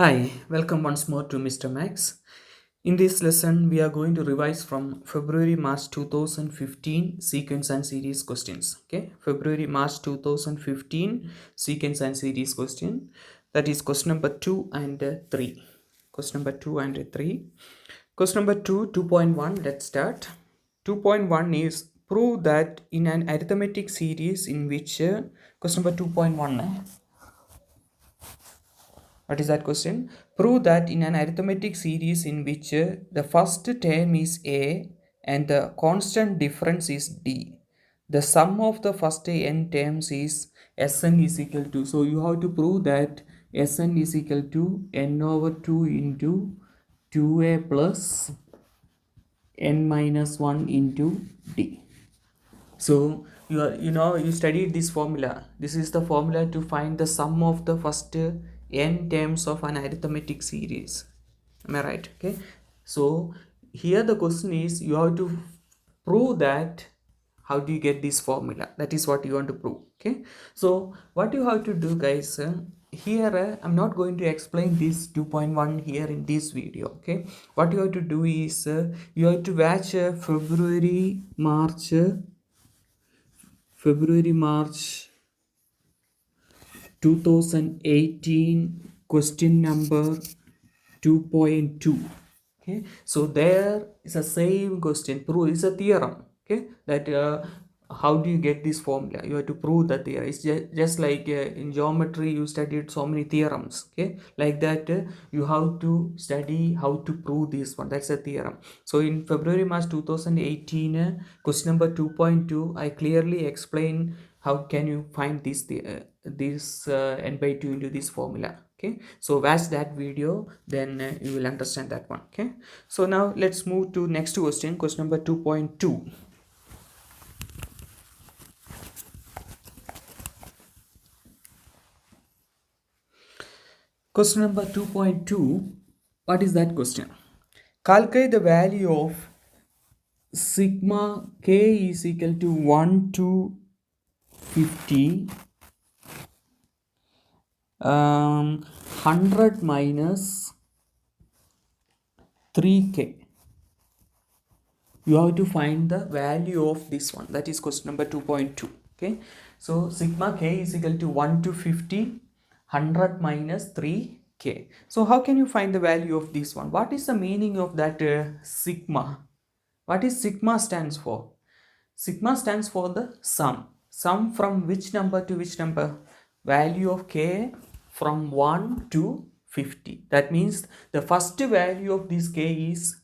Hi, welcome once more to Mr. Max. In this lesson, we are going to revise from February-March 2015 sequence and series questions. Okay, February-March 2015 sequence and series question. That is question number 2 and 3. Question number 2 and 3. Question number 2, 2.1. Let's start. 2.1 is prove that in an arithmetic series in which question number 2.1. What is that question? Prove that in an arithmetic series in which the first term is a and the constant difference is d, the sum of the first n terms is Sn is equal to. So you have to prove that Sn is equal to n over 2 into 2a plus n minus 1 into d. So you studied this formula. This is the formula to find the sum of the first n terms of an arithmetic series. Am I right? Okay. So here the question is you have to prove that. How do you get this formula? That is what you want to prove. Okay. So what you have to do, guys, here I'm not going to explain this 2.1 here in this video. Okay. What you have to do is you have to watch February, March 2018 question number 2.2. Okay, so there is a same question. Prove is a theorem. Okay, that how do you get this formula? You have to prove that theorem. It's just like in geometry you studied so many theorems. Okay, like that you have to study how to prove this one. That's a theorem. So in February March 2018 question number 2.2, I clearly explain how can you find this n by 2 into this formula. Okay, so watch that video, then you will understand that one. Okay, so now let's move to next question number 2.2. Question number 2.2, what is that question? Calculate the value of sigma k is equal to 1 to 50 100 minus 3k. You have to find the value of this one. That is question number 2.2. Okay, so sigma k is equal to 1 to 50 100 minus 3k. So how can you find the value of this one? What is the meaning of that sigma? What is sigma stands for? Sigma stands for the sum from which number to which number? Value of k from 1 to 50. That means the first value of this k is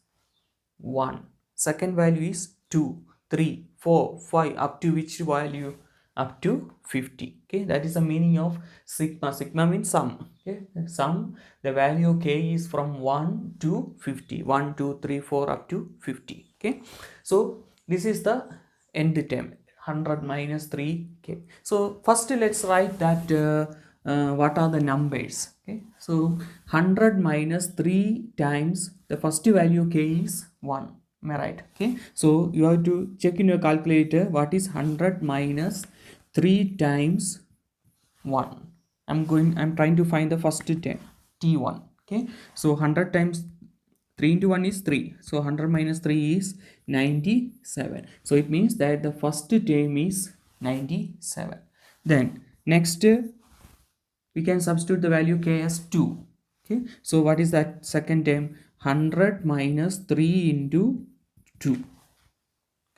1, second value is 2, 3, 4, 5, up to which value? Up to 50. Okay, that is the meaning of sigma. Sigma means sum. Okay, sum, the value of k is from 1 to 50, 1, 2, 3, 4, up to 50. Okay, so this is the end term, 100 minus 3k. So first let's write that what are the numbers. Okay, so 100 minus 3 times the first value k is 1. Am I right? Okay, so you have to check in your calculator what is 100 minus 3 times 1. I'm trying to find the first term, t1. Okay, so 100 times 3 into 1 is 3, so 100 minus 3 is 97. So it means that the first term is 97. Then next we can substitute the value k as 2. Okay, so what is that second term? 100 minus 3 into 2.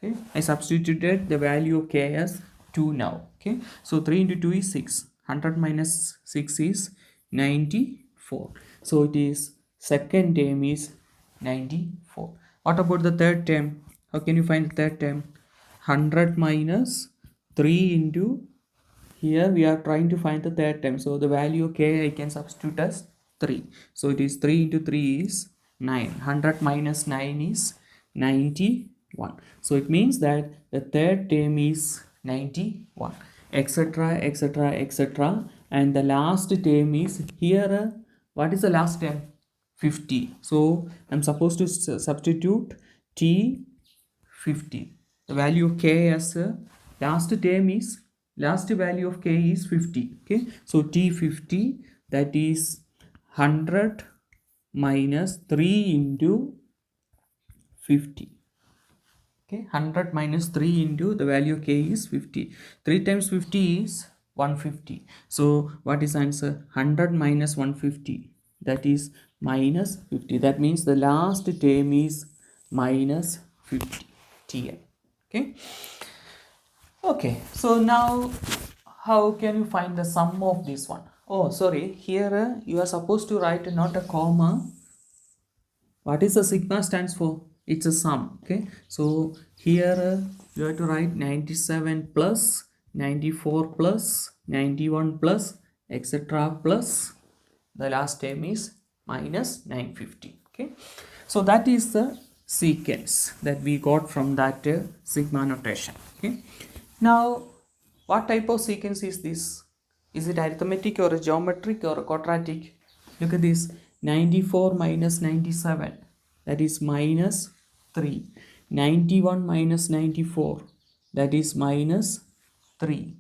Okay, I substituted the value of k as 2 now. Okay, so 3 into 2 is 6. 100 minus 6 is 94. So it is second term is 94. What about the third term? How can you find the third term? 100 minus 3 into, here we are trying to find the third term, so the value of k I can substitute as 3. So it is 3 into 3 is 9. 100 minus 9 is 91. So it means that the third term is 91, etc, etc, etc, and the last term is here. What is the last term? 50. So I'm supposed to substitute t 50. The value of k as last value of k is 50. Okay, so t 50, that is 100 minus 3 into 50. Okay, 100 minus 3 into the value of k is 50. 3 times 50 is 150. So what is answer? 100 minus 150, that is minus 50. That means the last term is minus 50 Tn. Okay. Okay, so now how can you find the sum of this one? Oh, sorry, here you are supposed to write not a comma. What is the sigma stands for? It's a sum. Okay, so here you have to write 97 plus 94 plus 91 plus etc. plus the last term is minus 950. Okay, so that is the sequence that we got from that sigma notation. Okay, now what type of sequence is this? Is it arithmetic or a geometric or a quadratic? Look at this, 94 minus 97, that is minus 3. 91 minus 94, that is minus 3,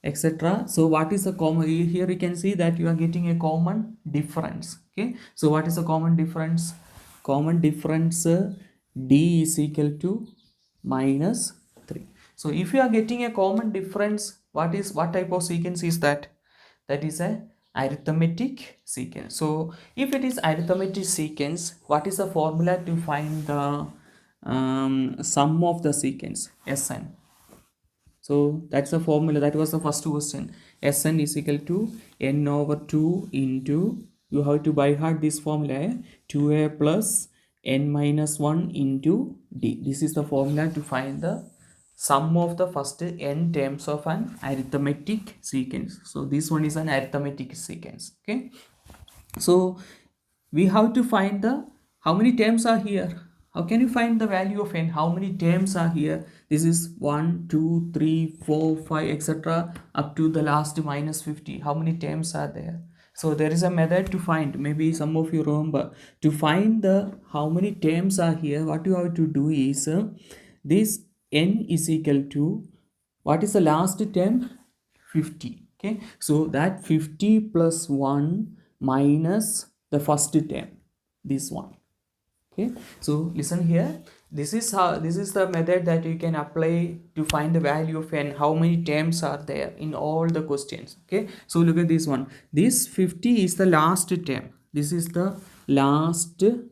etc. So what is the common? Here you can see that you are getting a common difference. Okay, so what is the common difference? Common difference d is equal to minus 3. So if you are getting a common difference, what type of sequence is that? That is a arithmetic sequence. So if it is arithmetic sequence, what is the formula to find the sum of the sequence? Sn. So that's the formula. That was the first question. Sn is equal to n over 2 into, you have to by heart this formula, 2a plus n minus 1 into d. This is the formula to find the sum of the first n terms of an arithmetic sequence. So this one is an arithmetic sequence. Okay, so we have to find the how many terms are here. How can you find the value of n? How many terms are here? This is 1 2 3 4 5 etc. up to the last minus 50. How many terms are there? So there is a method to find, maybe some of you remember, to find the how many terms are here. What you have to do is this n is equal to, what is the last term? 50. Okay, so that 50 plus 1 minus the first term, this one. Okay, so listen here, this is the method that you can apply to find the value of n, how many terms are there in all the questions. Okay, so look at this one, this 50 is the last term, this is the last term.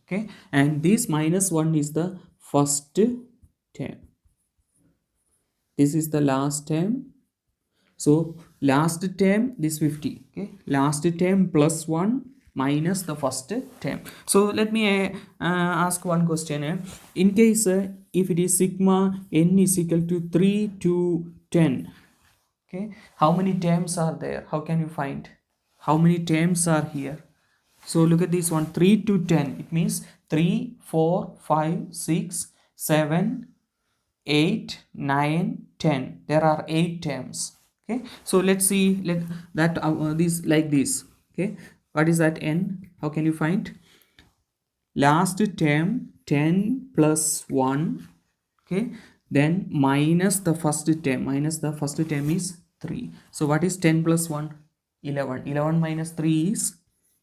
Okay, and this minus 1 is the first term, this is the last term. So last term, this 50. Okay, last term plus 1 minus the first term. So let me ask one question. In case if it is sigma n is equal to 3 to 10, okay, how many terms are there? How can you find how many terms are here? So look at this one, 3 to 10, it means 3 4 5 6 7 8 9 10, there are 8 terms. Okay, so let's see, let that this like this. Okay, what is that n? How can you find? Last term 10 plus 1. Okay, then minus the first term, is 3. So what is 10 plus 1? 11. 11 minus 3 is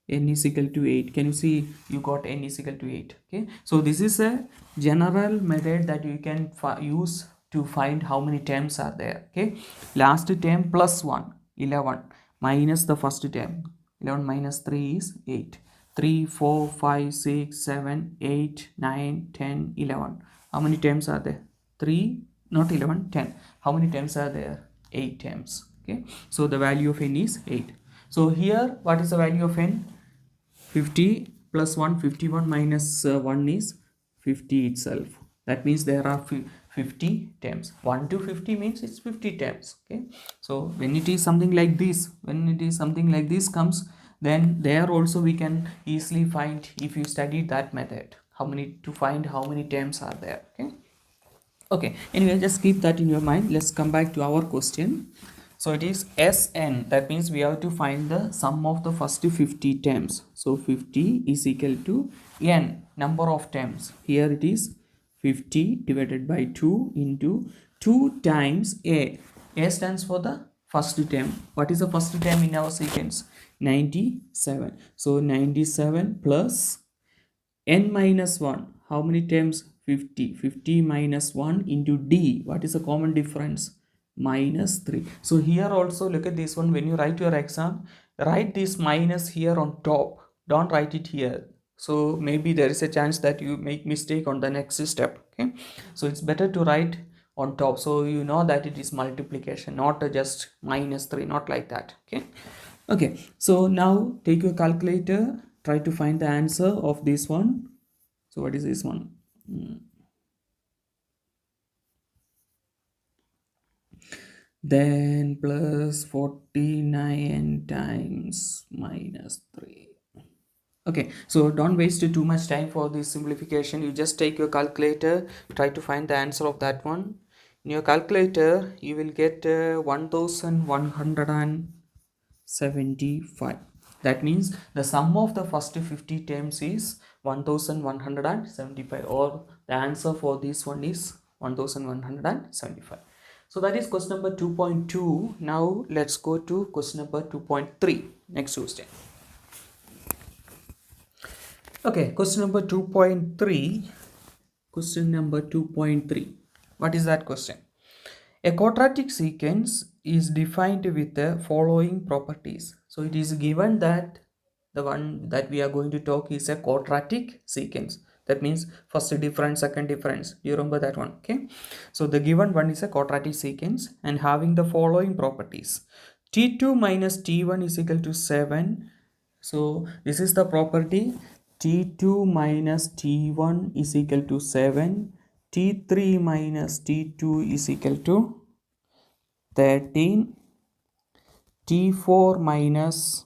n is equal to 8. Can you see you got n is equal to 8? Okay, so this is a general method that you can use to find how many terms are there. Okay, last term plus 1, 11, minus the first term, 11 minus 3 is 8. 3 4 5 6 7 8 9 10 11, how many terms are there? 3, not 11, 10. How many terms are there? 8 terms. Okay, so the value of n is 8. So here what is the value of n? 50 plus 1, 51 minus 1 is 50 itself. That means there are 50 terms. 1 to 50 means it's 50 terms. Okay, so when it is something like this, comes, then there also we can easily find, if you study that method, how many terms are there. Okay, anyway, just keep that in your mind. Let's come back to our question. So it is Sn, that means we have to find the sum of the first 50 terms. So 50 is equal to n, number of terms. Here it is 50 divided by 2 into 2 times a. A stands for the first term. What is the first term in our sequence? 97. So 97 plus n minus 1. How many terms? 50. 50 minus 1 into d. What is the common difference? Minus 3. So here also look at this one. When you write your exam, write this minus here on top. Don't write it here. So maybe there is a chance that you make mistake on the next step. Okay. So it's better to write on top, so you know that it is multiplication, not just minus 3, not like that. Okay, so now take your calculator, try to find the answer of this one. So what is this one? Then plus 49 times minus 3. Okay, so don't waste too much time for this simplification. You just take your calculator, try to find the answer of that one. In your calculator, you will get 1175. That means the sum of the first 50 terms is 1175, or the answer for this one is 1175. So that is question number 2.2. Now let's go to question number 2.3. Next question. Okay, question number 2.3. Question number 2.3. What is that question? A quadratic sequence is defined with the following properties. So it is given that the one that we are going to talk is a quadratic sequence. That means first difference, second difference. Do you remember that one? Okay. So the given one is a quadratic sequence and having the following properties. T2 minus T1 is equal to 7. So this is the property. T2 minus T1 is equal to 7. T3 minus T2 is equal to 13. T4 minus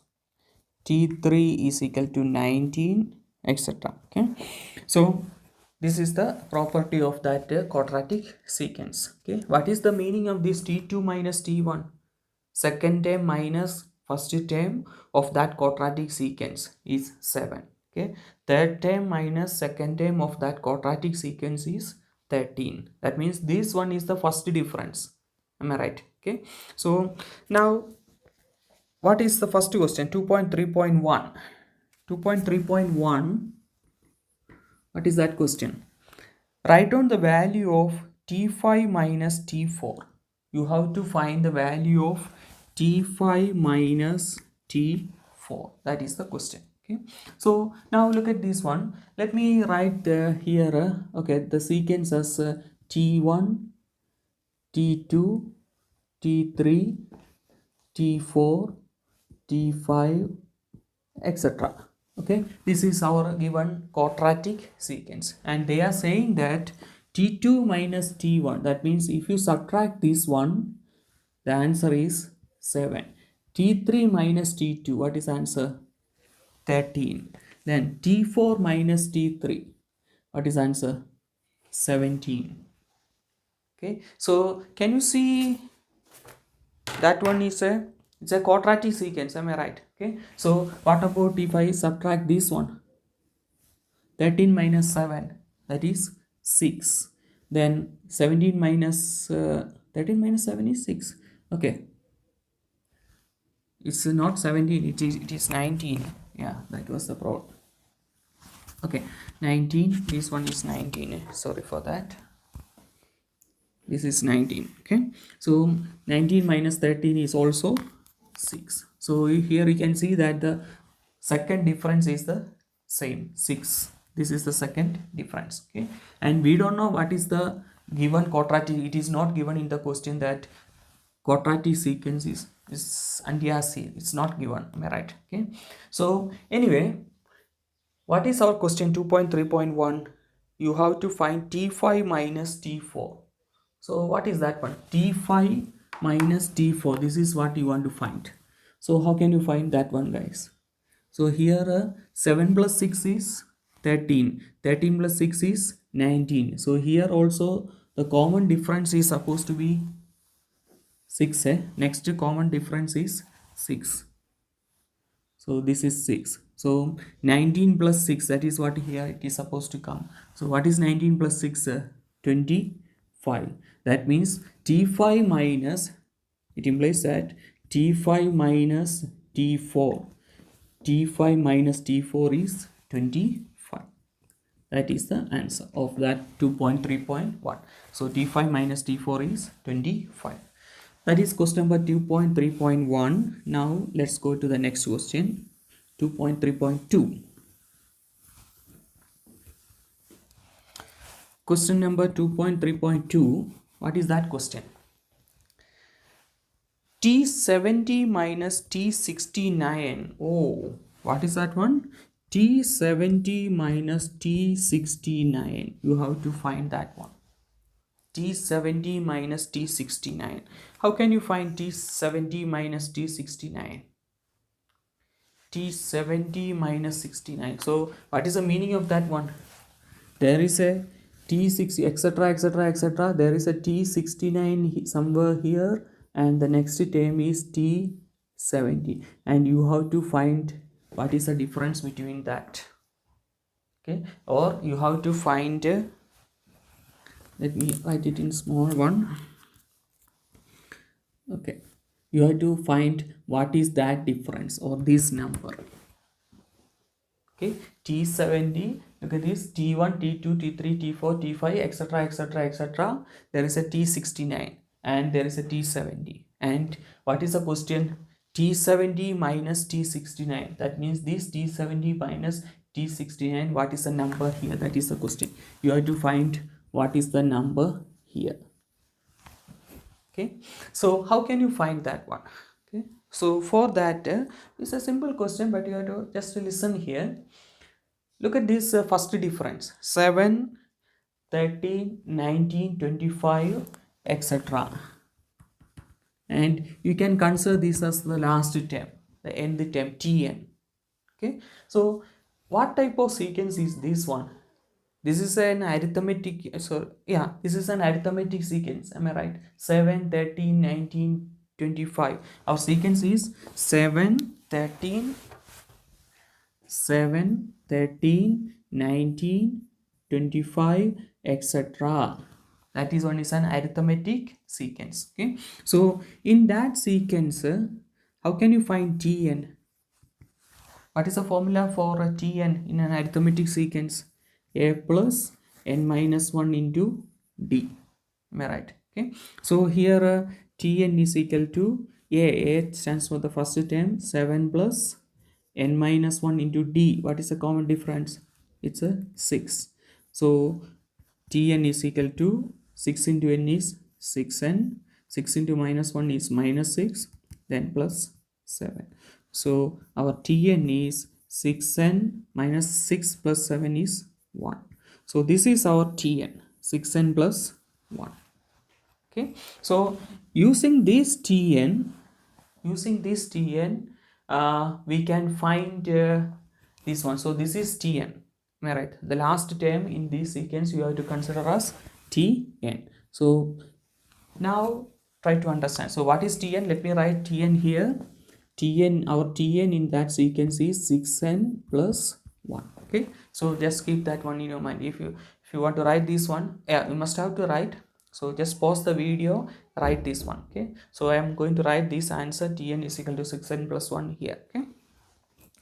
T3 is equal to 19, etc. Okay. So this is the property of that quadratic sequence. Okay. What is the meaning of this T2 minus T1? Second term minus first term of that quadratic sequence is 7. Okay. Third term minus second term of that quadratic sequence is 13. That means this one is the first difference. Am I right? Okay. So now what is the first question? 2.3.1. 2.3.1. What is that question? Write down the value of T5 minus T4. You have to find the value of T5 minus T4. That is the question. Okay. So now look at this one. Let me write here. Okay, the sequence as T1, T2, T3, T4, T5, etc. Okay, this is our given quadratic sequence, and they are saying that T2 minus T1, that means if you subtract this one, the answer is 7. T3 minus T2, what is answer? 13. Then T4 minus T3, what is answer? 17. Okay, so can you see that one is it's a quadratic sequence, am I right? Okay, so what about if I subtract this one? 13 minus 7, that is 6. Then 17 minus 13 minus 7 is 6. Okay, it's not 17, it is 19. Yeah, that was the problem. Okay, 19, this one is 19. Sorry for that. This is 19. Okay, so 19 minus 13 is also 6. So here you can see that the second difference is the same, 6. This is the second difference. Okay, and we don't know what is the given quadratic. It is not given in the question that quadratic sequence is and yes, it's not given. Am I right? Okay, so anyway, what is our question? 2.3.1. you have to find T5 minus T4. So what is that one? T5 minus T4. This is what you want to find. So how can you find that one, guys? So here 7 plus 6 is 13. 13 plus 6 is 19. So here also the common difference is supposed to be 6. Next common difference is 6. So this is 6. So 19 plus 6, that is what here it is supposed to come. So what is 19 plus 6? 25. That means T5 minus It implies that T5 minus T4. T5 minus T4 is 25. That is the answer of that 2.3.1. So T5 minus T4 is 25. That is question number 2.3.1. Now let's go to the next question, 2.3.2. Question number 2.3.2. What is that question? T70 minus T69. Oh, what is that one? T70 minus T69. You have to find that one. T70 minus T69. How can you find T70 minus T69? T70 minus 69. So what is the meaning of that one? There is a T60, etc, etc, etc. There is a T69 somewhere here, and the next term is T70, and you have to find what is the difference between that. Okay, or you have to find let me write it in small one. Okay, you have to find what is that difference or this number. Okay, T70, look at this, T1, T2, T3, T4, T5, etc, etc, etc. There is a T69 and there is a T70. And what is the question? T70 minus T69. That means this T70 minus T69, what is the number here? That is the question. You have to find what is the number here. Okay, so how can you find that one? Okay, so for that it's a simple question, but you have to just listen here. Look at this first difference, 7, 13, 19, 25, etc. And you can consider this as the last term, the nth term, Tn. Okay, so what type of sequence is this one? This is an arithmetic, this is an arithmetic sequence, am I right? 7, 13, 19, 25. Our sequence is 7, 13, 19, 25, etc. That is one is an arithmetic sequence. Okay, so in that sequence, how can you find Tn? What is the formula for a Tn in an arithmetic sequence? A plus n minus 1 into d. Am I right? Okay, so here Tn is equal to A stands for the first term, 7 plus n minus 1 into d. What is the common difference? It's a 6. So Tn is equal to 6 into n is 6n, 6 into minus 1 is minus 6, then plus 7. So our Tn is 6n minus 6 plus 7 is 1. So this is our Tn, 6n plus 1. Okay, so using this Tn, we can find this one. So this is Tn. Am I right? The last term in this sequence you have to consider as Tn. So now try to understand. So what is Tn? Let me write Tn here. Our Tn in that sequence is 6n plus 1. Okay, so just keep that one in your mind. If you want to write this one, you must have to write. So just pause the video, write this one. Okay, so I am going to write this answer, Tn is equal to 6n plus 1 here.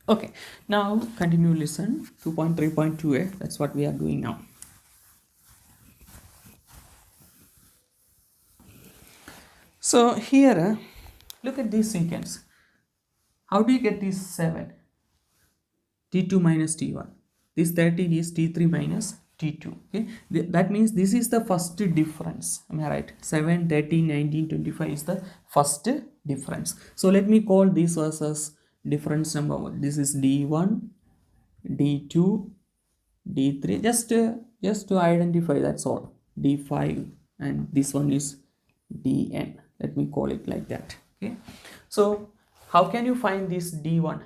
Okay, now continue, listen. 2.3.2a, that's what we are doing now. So here look at this sequence. How do you get this 7? T2 minus T1. This 13 is T3 minus T2. Okay, that means this is the first difference. Am I right? 7, 13, 19, 25 is the first difference. So let me call this as difference number 1. This is D1, D2, D3. Just to identify, that's all. D5, and this one is Dn. Let me call it like that. Okay, so how can you find this D1?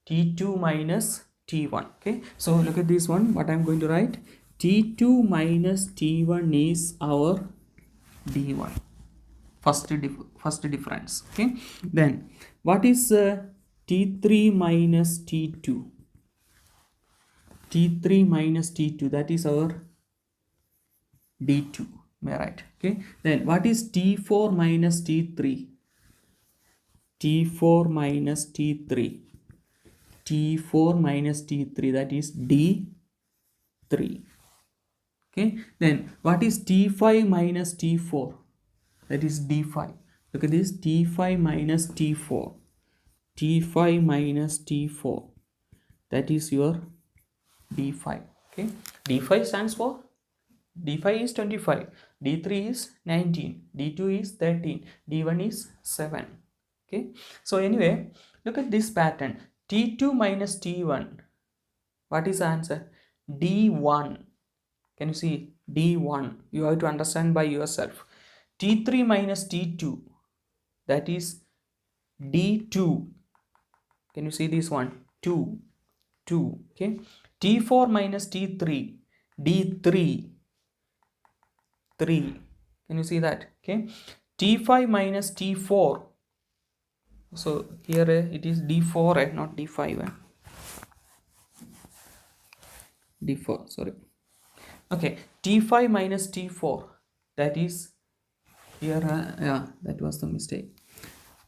T2 minus T1. Okay, so look at this one. What I'm going to write, T2 minus T1 is our D1, first difference. Okay, then what is T3 minus T2? T3 minus T2, that is our D2. Am I right? Okay, then what is T4 minus T3? T4 minus T3. T4 minus T3, that is D3. Okay, then what is T5 minus T4? That is D5. Look at this, T5 minus T4. T5 minus T4, that is your D5. Okay, D5 stands for, D5 is 25, D3 is 19, D2 is 13, D1 is 7. Okay, so anyway, look at this pattern. T2 minus T1, what is the answer? D1. Can you see? D1. You have to understand by yourself. T3 minus T2, that is D2. Can you see this one? 2. Okay. T4 minus T3, D3. 3. Can you see that? Okay. T5 minus T4. So here it is D4, not D5. D4, sorry. Okay, T5 minus T4, that is here, yeah, that was the mistake.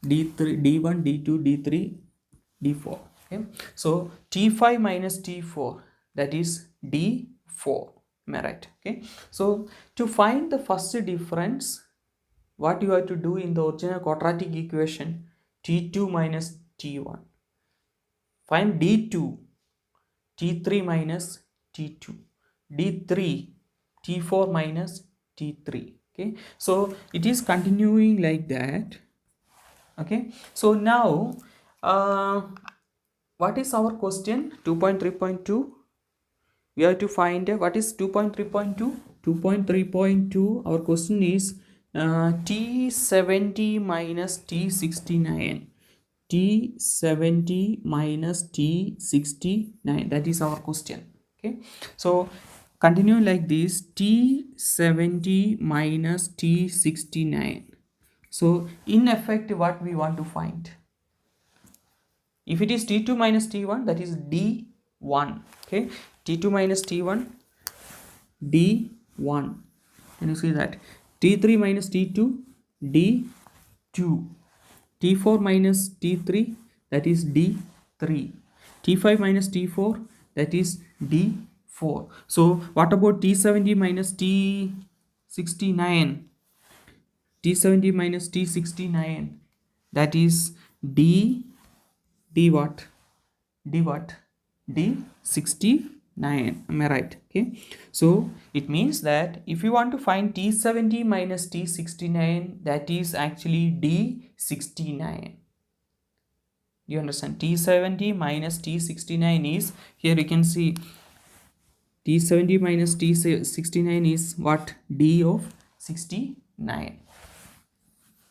D3, D1, D2, D3, D4. Okay, so T5 minus T4, that is D4. Am I right? Okay, so to find the first difference, what you have to do in the original quadratic equation, T2 minus T1. Find D2, T3 minus T2, D3, T4 minus T3. Okay, so it is continuing like that. Okay, so now what is our question? 2.3.2. we have to find what is 2.3.2. 2.3.2, our question is T70 minus T69. T70 minus T69, that is our question. Okay, so continue like this, T70 minus T69. so in effect, what we want to find, if it is T2 minus T1, that is D1. Okay, T2 minus T1, D1. Can you see that? T3 minus T2, D2. T4 minus T3, that is D3. T5 minus T4, that is D4. So what about T70 minus T69? T70 minus T69, that is D what? D what? D69. Am I right? Okay, so it means that if you want to find T70 minus T69, that is actually D69. You understand? T70 minus T69 is, here you can see T70 minus T69 is what? D of 69.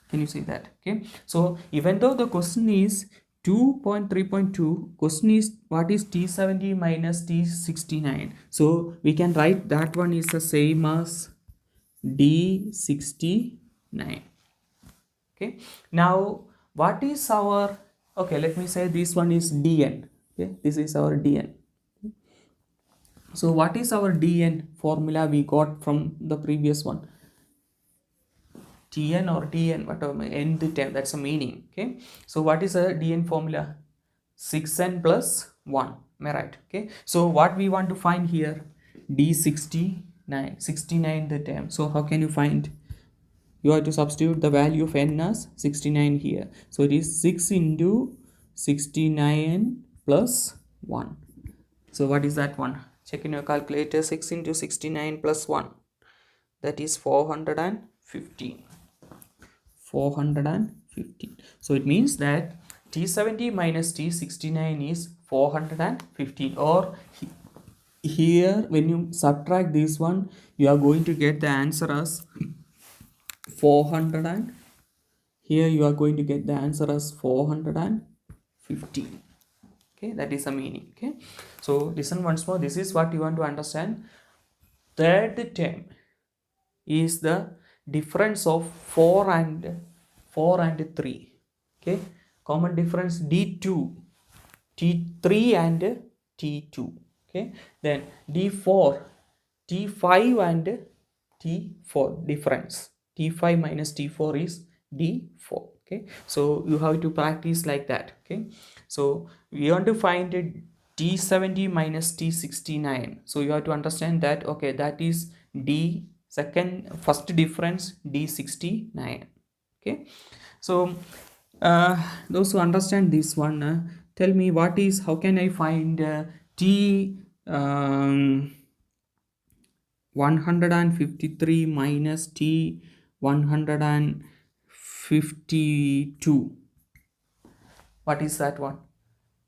Can you see that? Okay, so even though the question is 2.3.2, question is what is T70 minus T69, so we can write that one is the same as D69. Okay, now what is our, okay, let me say this one is Dn. Okay, this is our Dn. So what is our Dn formula we got from the previous one? Tn or Dn, whatever, nth term, that's the meaning. Okay, so what is a Dn formula? 6n plus 1. Am I right? Okay, so what we want to find here, D69, 69th term. So how can you find? You have to substitute the value of n as 69 here. So it is 6 into 69 plus 1. So what is that one? Check in your calculator. 6 into 69 plus 1, that is 415. 415. So it means that T70 minus T69 is 415, or here when you subtract this one, you are going to get the answer as 400, and here you are going to get the answer as 415. Okay, that is the meaning. Okay, so listen once more. This is what you want to understand. Third term is the difference of 4 and 3. Okay, common difference D2, T3 and T2. Okay, then D4, T5 and T4 difference. T5 minus T4 is D4. Okay, so you have to practice like that. Okay, so we want to find it t70 minus t69. So you have to understand that, okay, that is d first difference d69. Okay, so those who understand this one, tell me how can I find t 153 minus t 152. What is that one?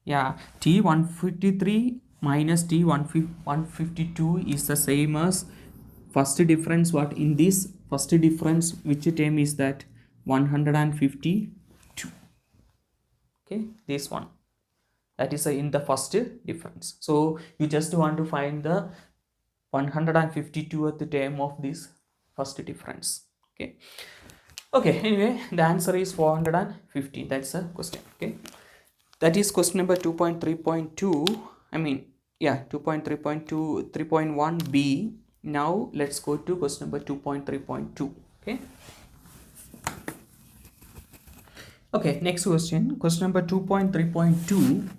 Yeah, t 153 minus t 152 is the same as first difference. What in this first difference, which term is that? 152. Okay, this one, that is in the first difference. So you just want to find the 152th term of this first difference. Okay, okay, anyway, the answer is 450. That's the question. Okay, that is question number 2.3.2. I mean, yeah, 2.3.2 3.1b. Now let's go to question number 2.3.2. okay, okay, next question number 2.3.2.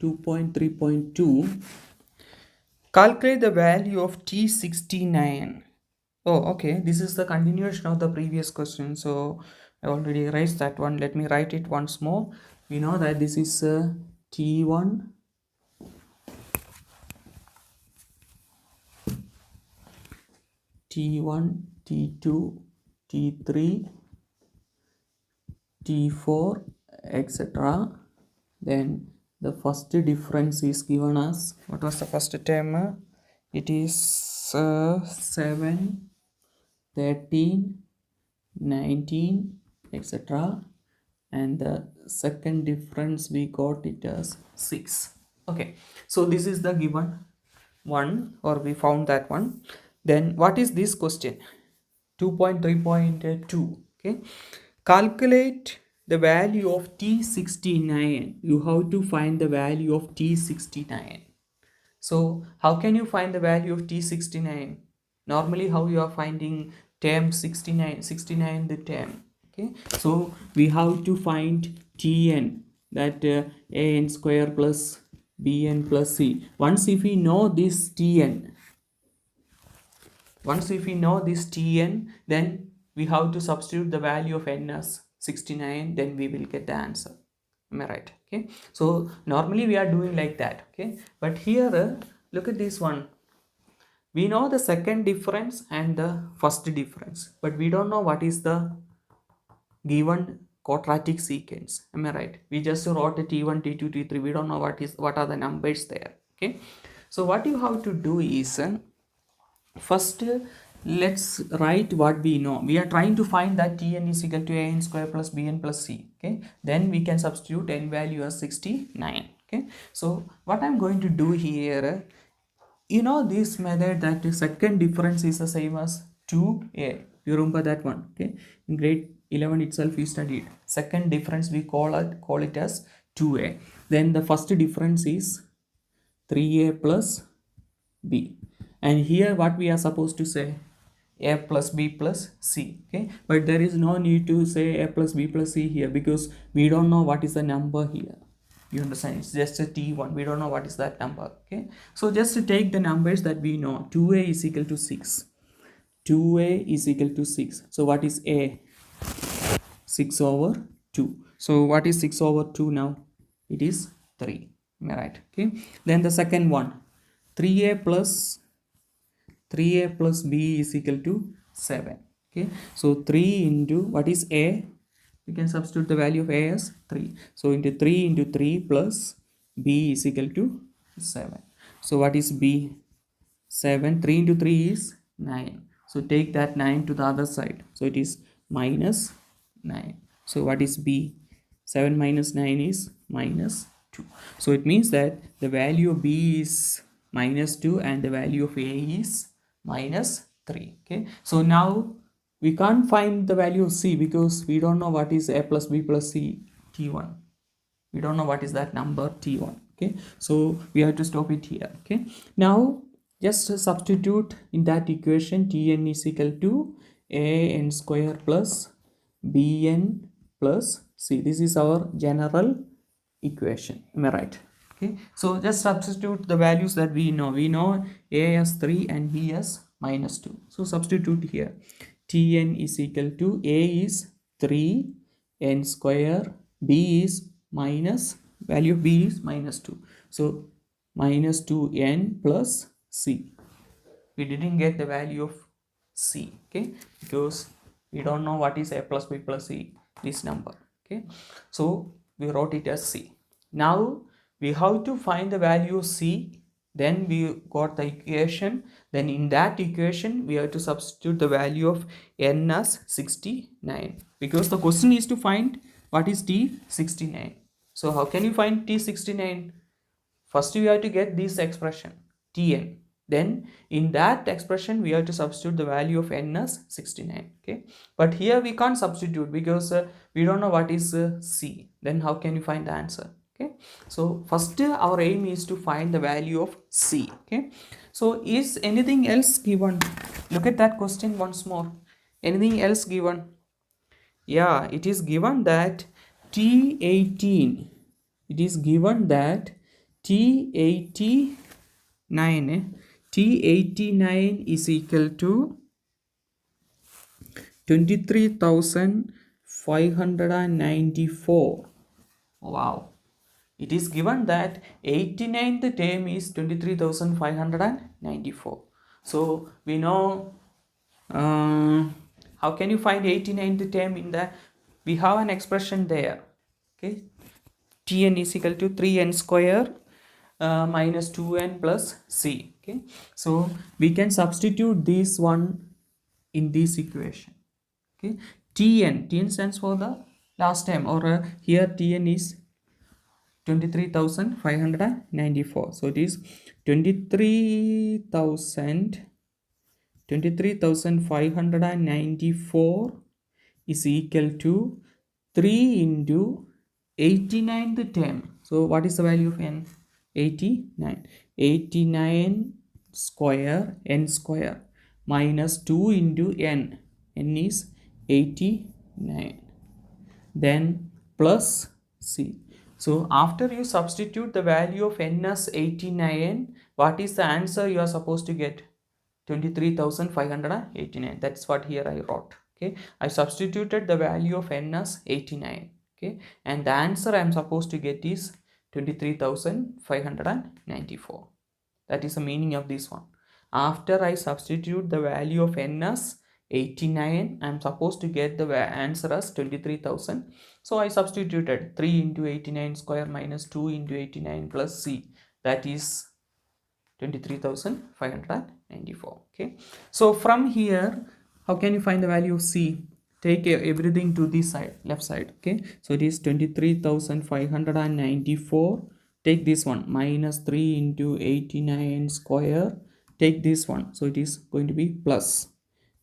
2.3.2, calculate the value of t69. Oh, okay, this is the continuation of the previous question, so I already erased that one. Let me write it once more. We know that this is t1, t1, t2, t3, t4, etc. Then the first difference is given as, what was the first term? It is 7, 13, 19, etc. And the second difference we got it as 6. Okay, so this is the given one, or we found that one. Then what is this question? 2.3.2. okay, calculate the value of t69. You have to find the value of t69. So how can you find the value of t69? Normally, how you are finding term 69 the term. Okay, so we have to find tn, that an square plus bn plus c. Once if we know this tn, then we have to substitute the value of n as 69, then we will get the answer. Am I right? Okay, so normally we are doing like that. Okay, but here look at this one. We know the second difference and the first difference, but we don't know what is the given quadratic sequence. Am I right? We just wrote a t1, t2, t3. We don't know what are the numbers there. Okay, so what you have to do is first let's write what we know. We are trying to find that tn is equal to an square plus bn plus c. Okay, then we can substitute n value as 69. Okay, so what I'm going to do here, you know this method, that the second difference is the same as 2a. You remember that one? Okay, in grade 11 itself we studied second difference. We call it as 2a. Then the first difference is 3a plus b, and here what we are supposed to say, a plus b plus c. Okay, but there is no need to say a plus b plus c here, because we don't know what is the number here. You understand? It's just a t1. We don't know what is that number. Okay, so just to take the numbers that we know. 2a is equal to 6. 2a is equal to 6. So what is a? 6 over 2. So what is 6 over 2 now? It is 3. Am I right? Okay, then the second one, 3a plus b is equal to 7. Okay, so 3 into, what is a? We can substitute the value of a as 3. So into 3 into 3 plus b is equal to 7. So what is b? 7. 3 into 3 is 9. So take that 9 to the other side. So it is minus 9. So what is b? 7 minus 9 is minus 2. So it means that the value of b is minus 2 and the value of a is minus 3. Okay, so now we can't find the value of c because we don't know what is a plus b plus c t1. We don't know what is that number t1. Okay, so we have to stop it here. Okay, now just substitute in that equation tn is equal to a n square plus bn plus C. This is our general equation. Am I right? Okay. So just substitute the values that we know. We know A as 3 and B as -2. So substitute here. Tn is equal to A is 3 n square, B is minus, value of B is -2. So -2n plus C. We didn't get the value of C, okay, because we don't know what is A plus B plus C, this number, okay. So we wrote it as C. Now we have to find the value of C. Then we got the equation. Then in that equation we have to substitute the value of n as 69, because the question is to find what is T69. So how can you find T69? First we have to get this expression Tn. Then in that expression we have to substitute the value of n as 69, okay. But here we can't substitute because we don't know what is C. Then how can you find the answer? Okay, so first our aim is to find the value of C, okay. So is anything else given? Look at that question once more. Anything else given? Yeah, it is given that T18, it is given that T89 is equal to 23,594. Wow. It is given that 89th term is 23,594. So we know, how can you find 89th term in the, we have an expression there, okay. Tn is equal to 3n square minus 2n plus C, okay. So we can substitute this one in this equation, okay. Tn stands for the last term, or here Tn is 23,594. So it is 23,594 is equal to 3 into 89th term. So what is the value of n? 89. 89 square, n square, minus 2 into n. N is 89. Then plus C. So after you substitute the value of n as 89, what is the answer you are supposed to get? 23,589. That's what here I wrote, okay. I substituted the value of n as 89, okay, and the answer I am supposed to get is 23,594. That is the meaning of this one. After I substitute the value of n as 89, I am supposed to get the answer as 23,000. So I substituted 3 into 89 square minus 2 into 89 plus C. That is 23,594, okay. So from here, how can you find the value of C? Take everything to this side, left side, okay. So it is 23,594. Take this one, minus 3 into 89 square. Take this one, so it is going to be plus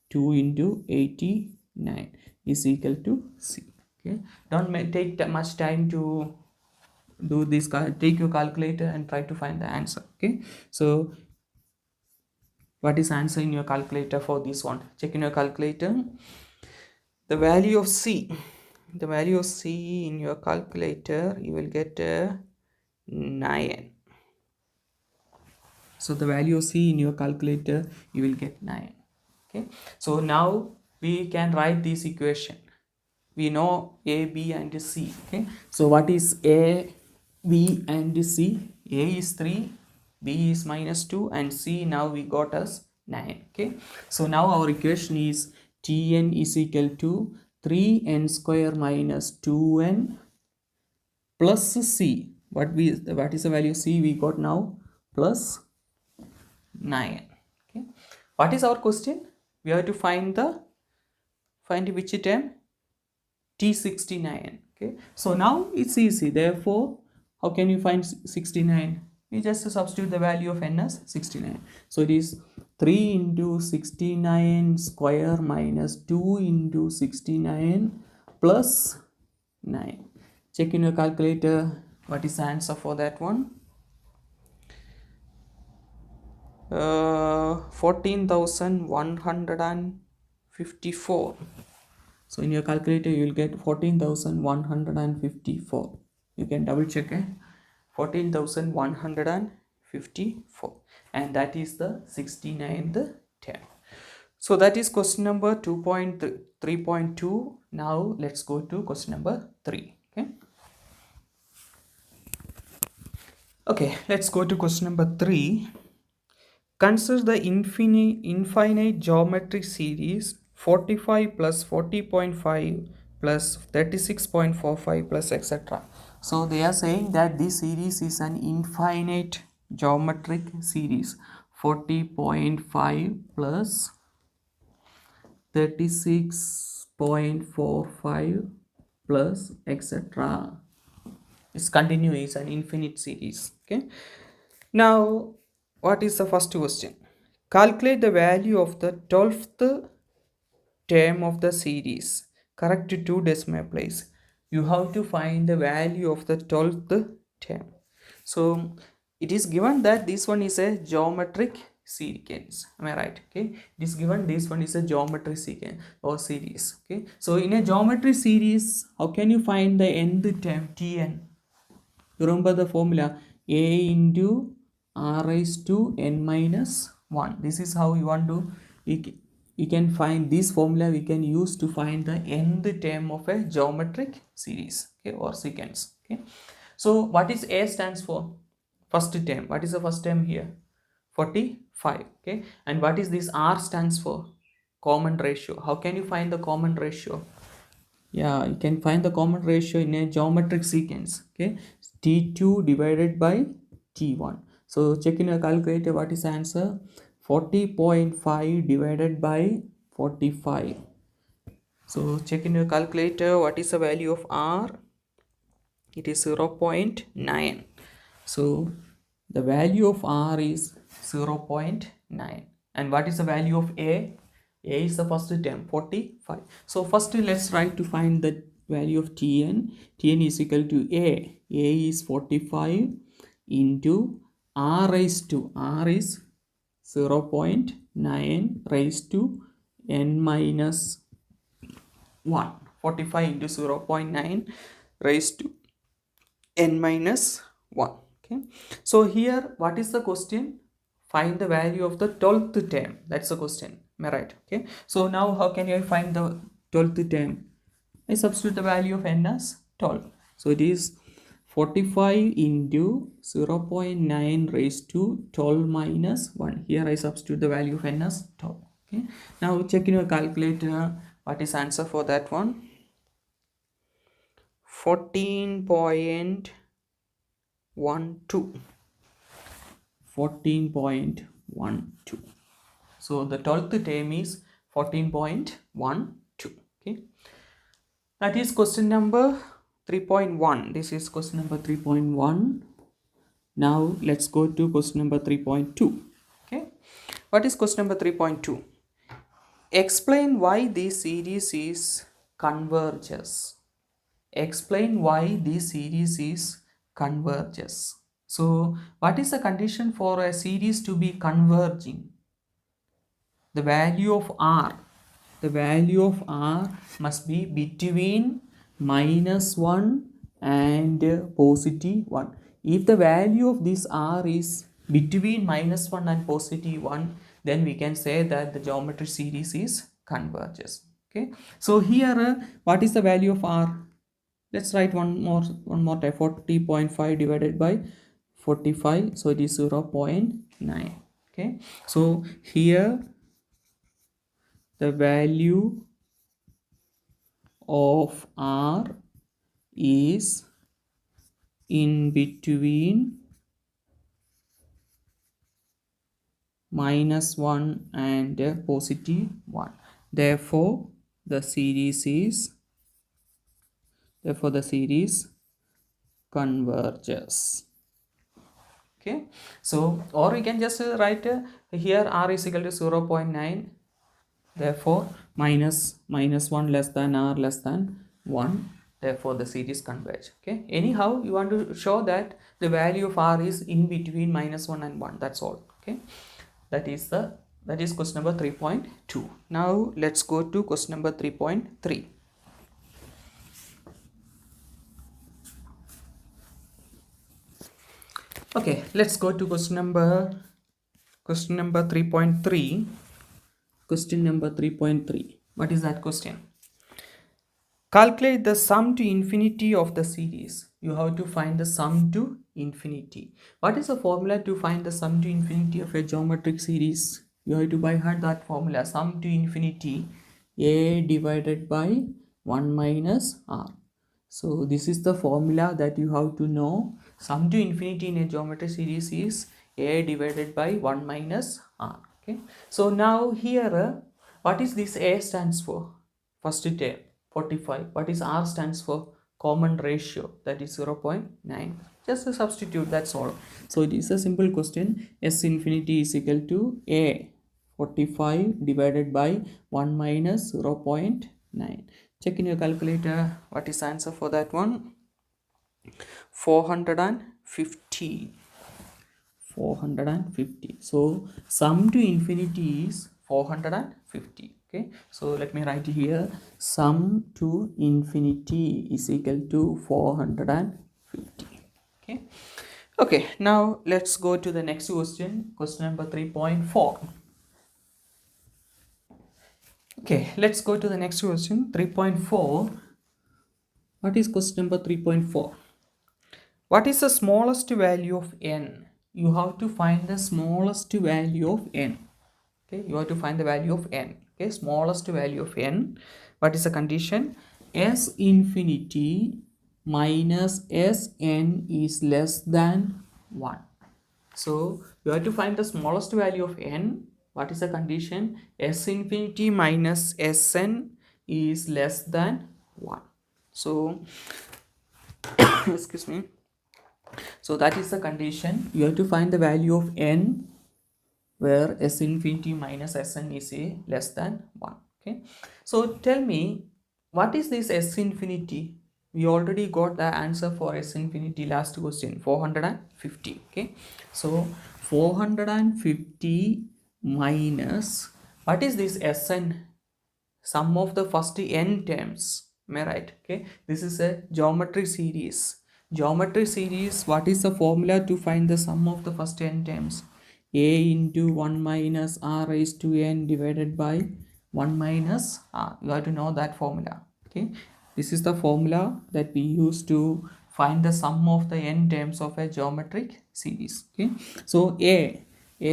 2 into 89 is equal to C, okay. Don't take that much time to do this. Take your calculator and try to find the answer, okay. So what is answer in your calculator for this one? Check in your calculator the value of C. The value of C in your calculator, you will get 9. So the value of C in your calculator, you will get 9, okay. So now we can write this equation. We know A, B and C, okay. So what is A, B and C? A is 3, B is -2 and C now we got as 9, okay. So now our equation is Tn is equal to 3n square minus 2n plus C. What is the value of C we got now? Plus 9, okay. What is our question? We have to find which term? T69, okay. So now it's easy. Therefore, how can you find 69? We just substitute the value of n as 69. So it is 3 into 69 square minus 2 into 69 plus 9. Check in your calculator. What is the answer for that one? 14,154. So in your calculator you will get 14,154. You can double check it. 14,154, and that is the 69th term. So that is question number 2.3.2. Now let's go to question number 3. Okay, let's go to question number 3. Consider the infinite geometric series 45 plus 40.5 plus 36.45 plus etc. So they are saying that this series is an infinite geometric series 40.5 plus 36.45 plus etc. It's continuous, an infinite series. Okay. Now, what is the first question? Calculate the value of the 12th term of the series. Correct to 2 decimal place. You have to find the value of the 12th term. So, it is given that this one is a geometric sequence. Am I right? Okay. It is given this one is a geometric sequence or series. Okay. So, in a geometry series, how can you find the nth term Tn? You remember the formula a into r raised to n minus 1. This is how you want to, we can find this formula we can use to find the nth term of a geometric series, okay, or sequence. Okay. So what is a stands for? First term. What is the first term here? 45. Okay. And what is this r stands for? Common ratio. How can you find the common ratio? Yeah, you can find the common ratio in a geometric sequence. Okay, t2 divided by t1. So check in your calculator, what is the answer? 40.5 divided by 45. So check in your calculator, what is the value of r? It is 0.9. So the value of r is 0.9. And what is the value of a? A is the first term, 45. So first let's try to find the value of Tn. Tn is equal to A. A is 45 into R raised to, R is 0.9 raised to n minus 1. 45 into 0.9 raised to n minus 1. Okay. So here, what is the question? Find the value of the 12th term. That's the question. Am I right? Okay. So now how can I find the 12th term? I substitute the value of n as 12. So it is 45 into 0.9 raised to 12 minus 1. Here I substitute the value of n as 12. Okay. Now check in your calculator. What is answer for that one? 14.12. 14.12. So the 12th term is 14.12. Okay. That is question number 3.1. This is question number 3.1. Now let's go to question number 3.2. Okay. What is question number 3.2? Explain why this series is converges. Explain why this series is converges. So what is the condition for a series to be converging? The value of r. The value of r must be between minus 1 and positive 1. If the value of this r is between minus 1 and positive 1, then we can say that the geometry series is converges. Okay. So here, what is the value of r? Let's write one more time. 40.5 divided by 45. So it is 0.9. Okay. So here the value of r is in between minus 1 and positive 1. Therefore the series converges. Okay. So or we can just write here r is equal to 0.9. Therefore minus 1 less than r less than 1. Therefore the series converge. Okay. Anyhow, you want to show that the value of r is in between minus 1 and 1. That's all. Okay. That is question number 3.2. Now let's go to question number 3.3. Okay, let's go to question number 3.3. Question number 3.3. What is that question? Calculate the sum to infinity of the series. You have to find the sum to infinity. What is the formula to find the sum to infinity of a geometric series? You have to by heart that formula, sum to infinity, a divided by 1 minus r. So this is the formula that you have to know. Sum to infinity in a geometric series is a divided by 1 minus r. Okay. So now here, what is this a stands for? First term 45. What is r stands for? Common ratio, that is 0.9. Just a substitute, that's all. So it is a simple question. S infinity is equal to a 45 divided by 1 minus 0.9. Check in your calculator. What is the answer for that one? 450. 450. So sum to infinity is 450. Okay, so let me write here, sum to infinity is equal to 450. Okay, okay, now let's go to the next question, question number 3.4. Okay, let's go to the next question, 3.4. What is question number 3.4? What is the smallest value of n? You have to find the smallest value of n. Okay, you have to find the value of n. Okay, smallest value of n. What is the condition? S infinity minus Sn is less than 1. So you have to find the smallest value of n. What is the condition? S infinity minus Sn is less than 1. So excuse me. So that is the condition. You have to find the value of n where S infinity minus Sn is a less than 1. Okay, so tell me, what is this S infinity? We already got the answer for S infinity last question, 450. Okay, so 450 minus, what is this Sn? Sum of the first n terms. Am I right? Okay, this is a geometry series. Geometry series, what is the formula to find the sum of the first n terms? A into 1 minus r raised to n divided by 1 minus r. You have to know that formula. Okay, this is the formula that we use to find the sum of the n terms of a geometric series. Okay, so a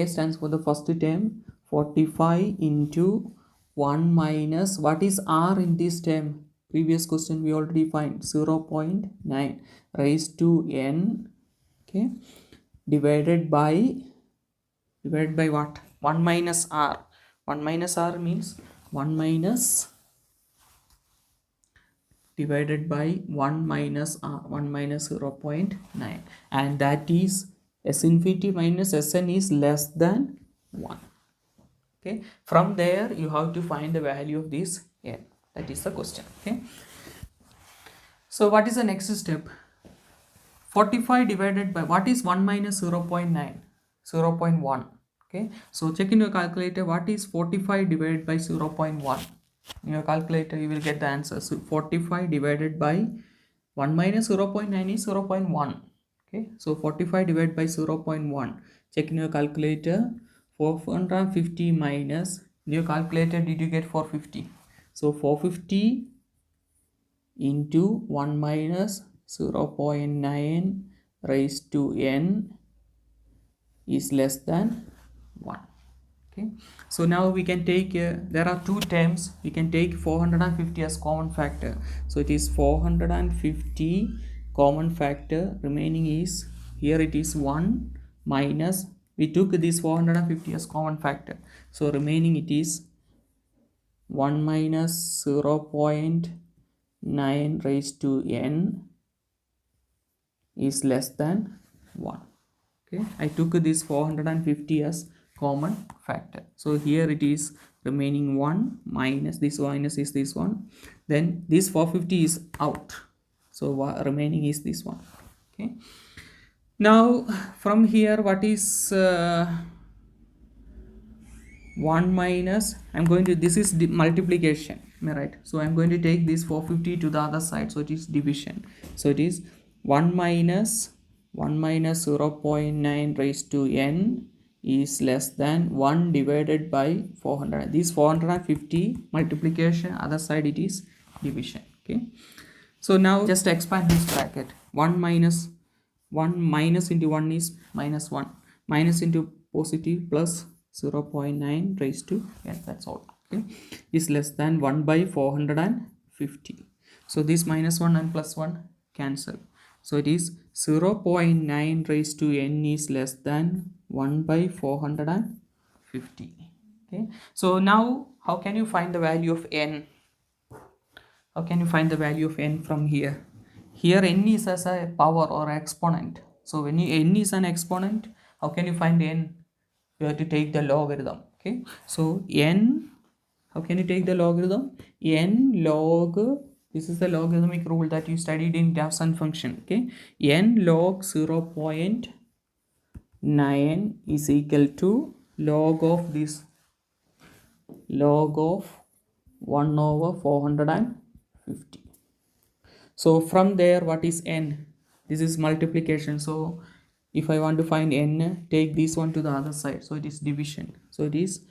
stands for the first term, 45 into 1 minus, what is r in this term? Previous question we already find 0.9 raised to n. Okay, divided by what? 1 minus r. 1 minus r means 1 minus divided by 1 minus r, 1 minus 0.9, and that is S infinity minus Sn is less than 1. Okay, from there you have to find the value of this n. That is the question. Okay, so what is the next step? 45 divided by, what is 1 minus 0.9? 0.1. Okay, so check in your calculator, what is 45 divided by 0.1? In your calculator you will get the answer. So 45 divided by 1 minus 0.9 is 0.1. Okay, so 45 divided by 0.1. Check in your calculator. 450 minus, in your calculator did you get 450? So 450 into 1 minus 0.9 raised to n is less than 1. Okay, so now we can take, there are two terms, we can take 450 as common factor. So it is 450 common factor, remaining is, here it is 1 minus, we took this 450 as common factor, so remaining it is 1 minus 0.9 raised to n is less than 1. Okay, I took this 450 as common factor, so here it is remaining 1 minus this minus is this one, then this 450 is out, so remaining is this one. Okay, now from here what is 1 minus, I'm going to, this is multiplication, am I right? So I'm going to take this 450 to the other side, so it is division, so it is 1 minus 1 minus 0.9 raised to n is less than 1 divided by 400. This 450 multiplication, other side it is division. Okay, so now just expand this bracket. 1 minus 1 into 1 is minus 1, minus into positive plus 0.9 raised to n, that's all. Okay, is less than 1 by 450. so this minus 1 and plus 1 cancel, so it is 0.9 raised to n is less than 1 by 450. Okay, so now how can you find the value of n? How can you find the value of n from here? Here n is as a power or exponent. So when n is an exponent, how can you find n? You have to take the logarithm. Okay, so n, how can you take the logarithm? N log, this is the logarithmic rule that you studied in Gaussian function. Okay, n log 0.9 is equal to log of this, log of 1 over 450. So from there, what is n? This is multiplication. So if I want to find n, take this one to the other side. So it is division. So it is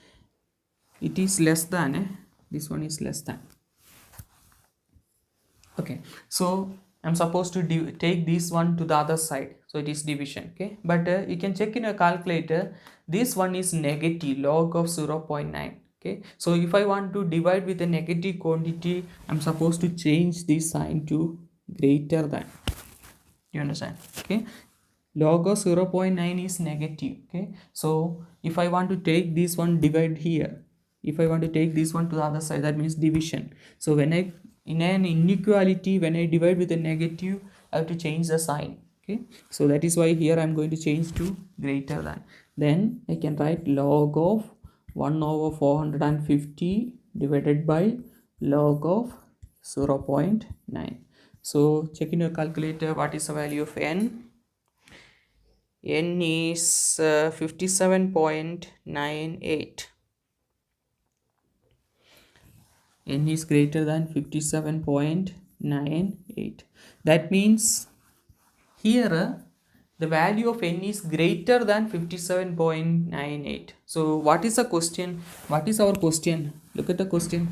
less than, this one is less than. Okay, so I'm supposed to take this one to the other side. So it is division. Okay, but you can check in a calculator. This one is negative, log of 0.9. Okay, so if I want to divide with a negative quantity, I'm supposed to change this sign to greater than. You understand? Okay, log of 0.9 is negative. Okay, so if I want to take this one, divide here. If I want to take this one to the other side, that means division. So when I, in an inequality, when I divide with a negative, I have to change the sign. Okay, so that is why here I'm going to change to greater than. Then I can write log of 1 over 450 divided by log of 0.9. So check in your calculator, what is the value of n? N is 57.98. N is greater than 57.98. That means here the value of n is greater than 57.98. So what is the question? What is our question? Look at the question.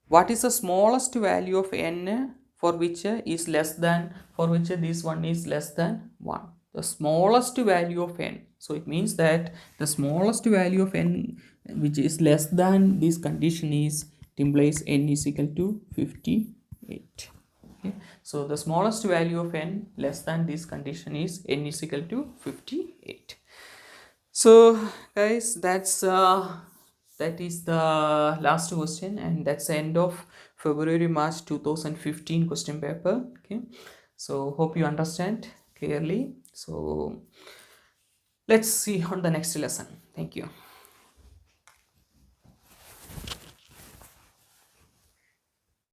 What is the smallest value of n for which is less than, for which this one is less than 1? The smallest value of n. So it means that the smallest value of n which is less than this condition is, it implies n is equal to 58. Okay, so the smallest value of n less than this condition is n is equal to 58. So guys, that is the last question, and that's the end of February-March 2015 question paper. Okay, so hope you understand clearly. So let's see on the next lesson. Thank you.